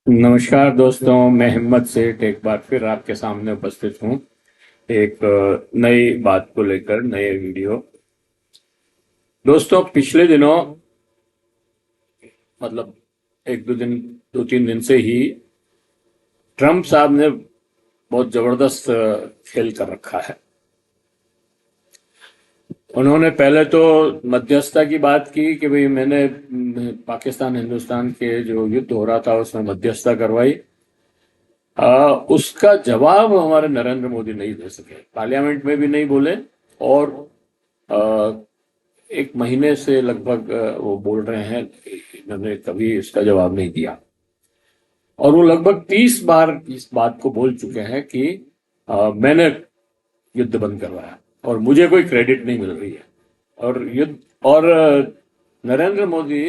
नमस्कार दोस्तों, मैं हिम्मत सेठ एक बार फिर आपके सामने उपस्थित हूँ एक नई बात को लेकर नए वीडियो। दोस्तों, पिछले दिनों मतलब एक दो दिन 2-3 दिन से ही ट्रम्प साहब ने बहुत जबरदस्त खेल कर रखा है। उन्होंने पहले तो मध्यस्थता की बात की कि भाई मैंने पाकिस्तान हिंदुस्तान के जो युद्ध हो रहा था उसमें मध्यस्थता करवाई। उसका जवाब हमारे नरेंद्र मोदी नहीं दे सके, पार्लियामेंट में भी नहीं बोले। और आ, एक महीने से लगभग वो बोल रहे हैं, इन्होंने कभी इसका जवाब नहीं दिया। और वो लगभग 30 बार इस बात को बोल चुके हैं कि मैंने युद्ध बंद करवाया और मुझे कोई क्रेडिट नहीं मिल रही है। और युद्ध और नरेंद्र मोदी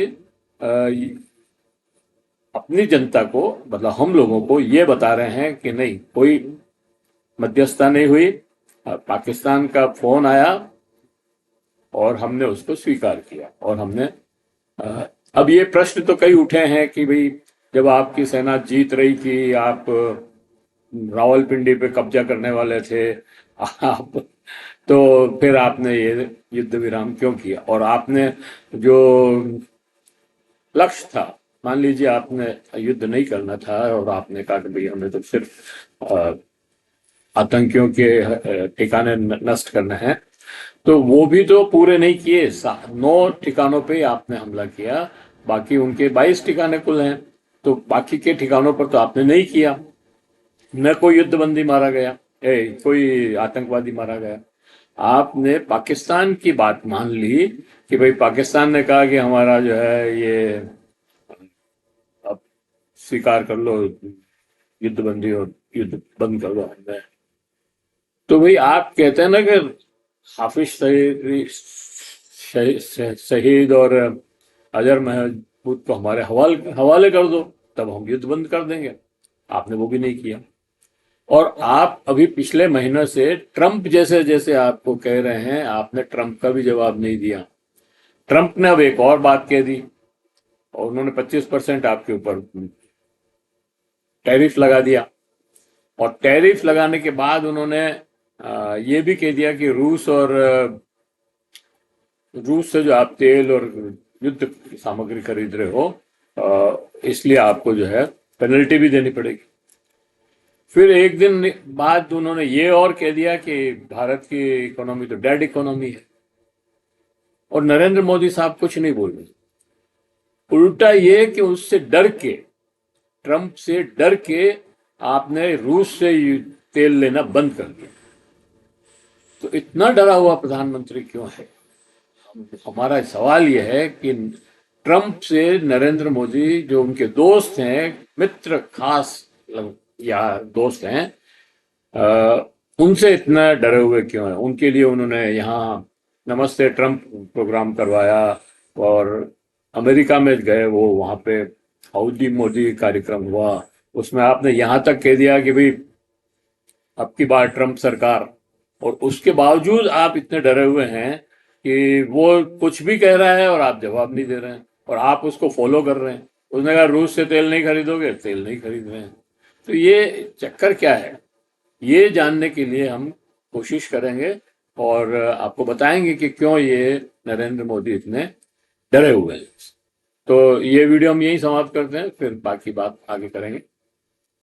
अपनी जनता को, मतलब हम लोगों को ये बता रहे हैं कि नहीं, कोई मध्यस्थता नहीं हुई। पाकिस्तान का फोन आया और हमने उसको स्वीकार किया। और हमने अ, अब ये प्रश्न तो कई उठे हैं कि भाई जब आपकी सेना जीत रही थी, आप रावलपिंडी पे कब्जा करने वाले थे, आप तो फिर आपने ये युद्ध विराम क्यों किया? और आपने जो लक्ष्य था, मान लीजिए आपने युद्ध नहीं करना था और आपने कहा कि भाई हमें तो सिर्फ आतंकियों के ठिकाने नष्ट करने हैं, तो वो भी तो पूरे नहीं किए। 9 ठिकानों पे आपने हमला किया, बाकी उनके 22 ठिकाने कुल हैं। तो बाकी के ठिकानों पर तो आपने नहीं किया। न कोई युद्धबंदी मारा गया, कोई आतंकवादी मारा गया। आपने पाकिस्तान की बात मान ली कि भाई पाकिस्तान ने कहा कि हमारा जो है ये अब स्वीकार कर लो युद्धबंदी और युद्ध बंद कर दो हमने। तो भाई आप कहते हैं ना कि हाफिज शहीद और अजर महमूद को हमारे हवाले हवाले कर दो, तब हम युद्ध बंद कर देंगे। आपने वो भी नहीं किया। और आप अभी पिछले महीने से ट्रंप जैसे जैसे आपको कह रहे हैं, आपने ट्रंप का भी जवाब नहीं दिया। ट्रंप ने अब एक और बात कह दी और उन्होंने 25% आपके ऊपर टैरिफ लगा दिया। और टैरिफ लगाने के बाद उन्होंने ये भी कह दिया कि रूस से जो आप तेल और युद्ध सामग्री खरीद रहे हो, इसलिए आपको जो है पेनल्टी भी देनी पड़ेगी। फिर एक दिन बाद उन्होंने ये और कह दिया कि भारत की इकोनॉमी तो डेड इकोनॉमी है। और नरेंद्र मोदी साहब कुछ नहीं बोल रहे, उल्टा ये कि उससे डर के, ट्रंप से डर के आपने रूस से तेल लेना बंद कर दिया। तो इतना डरा हुआ प्रधानमंत्री क्यों है? हमारा सवाल यह है कि ट्रंप से नरेंद्र मोदी जो उनके दोस्त हैं, मित्र खास या दोस्त हैं, उनसे इतना डरे हुए क्यों हैं? उनके लिए उन्होंने यहाँ नमस्ते ट्रंप प्रोग्राम करवाया और अमेरिका में गए, वो वहां पे हाउडी मोदी कार्यक्रम हुआ। उसमें आपने यहाँ तक कह दिया कि भाई अब की बार ट्रंप सरकार, और उसके बावजूद आप इतने डरे हुए हैं कि वो कुछ भी कह रहा है और आप जवाब नहीं दे रहे हैं और आप उसको फॉलो कर रहे हैं। उसने कहा रूस से तेल नहीं खरीदोगे, तेल नहीं खरीद रहे हैं। तो ये चक्कर क्या है, ये जानने के लिए हम कोशिश करेंगे और आपको बताएंगे कि क्यों ये नरेंद्र मोदी इतने डरे हुए हैं। तो ये वीडियो हम यही समाप्त करते हैं, फिर बाकी बात आगे करेंगे।